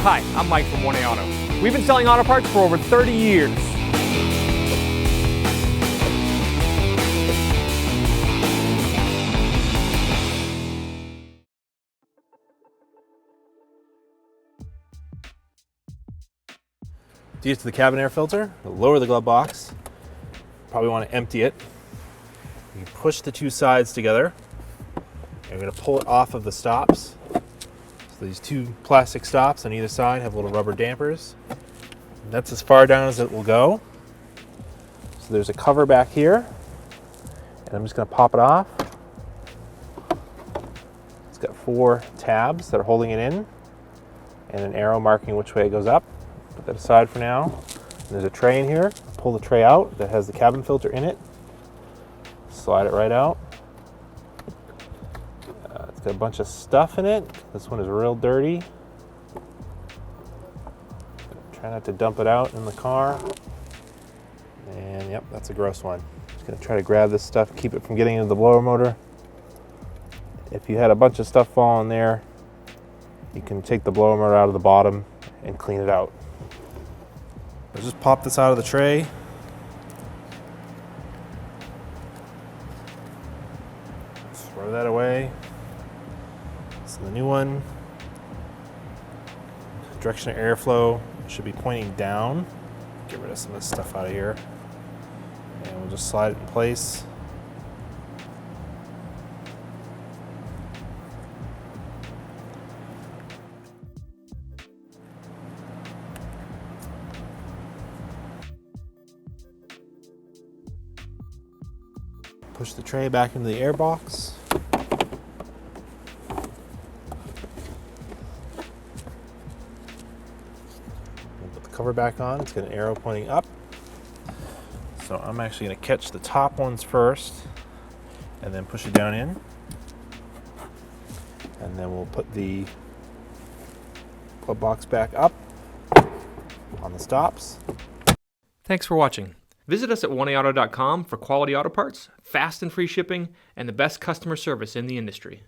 Hi, I'm Mike from 1A Auto. We've been selling auto parts for over 30 years. To get to the cabin air filter, lower the glove box. Probably want to empty it. You push the two sides together. And you're going to pull it off of the stops. So these two plastic stops on either side have little rubber dampers. And that's as far down as it will go. So there's a cover back here. And I'm just going to pop it off. It's got 4 tabs that are holding it in. And an arrow marking which way it goes up. Put that aside for now. And there's a tray in here. Pull the tray out that has the cabin filter in it. Slide it right out. It's got a bunch of stuff in it. This one is real dirty. Try not to dump it out in the car. And yep, that's a gross one. Just gonna try to grab this stuff, keep it from getting into the blower motor. If you had a bunch of stuff fall in there, you can take the blower motor out of the bottom and clean it out. I'll just pop this out of the tray. Throw that away. So the new one, direction of airflow should be pointing down. Get rid of some of this stuff out of here. And we'll just slide it in place. Push the tray back into the air box. Put the cover back on. It's got an arrow pointing up. So I'm actually going to catch the top ones first and then push it down in. And then we'll put the glove box back up on the stops. Thanks for watching. Visit us at 1AAuto.com for quality auto parts, fast and free shipping, and the best customer service in the industry.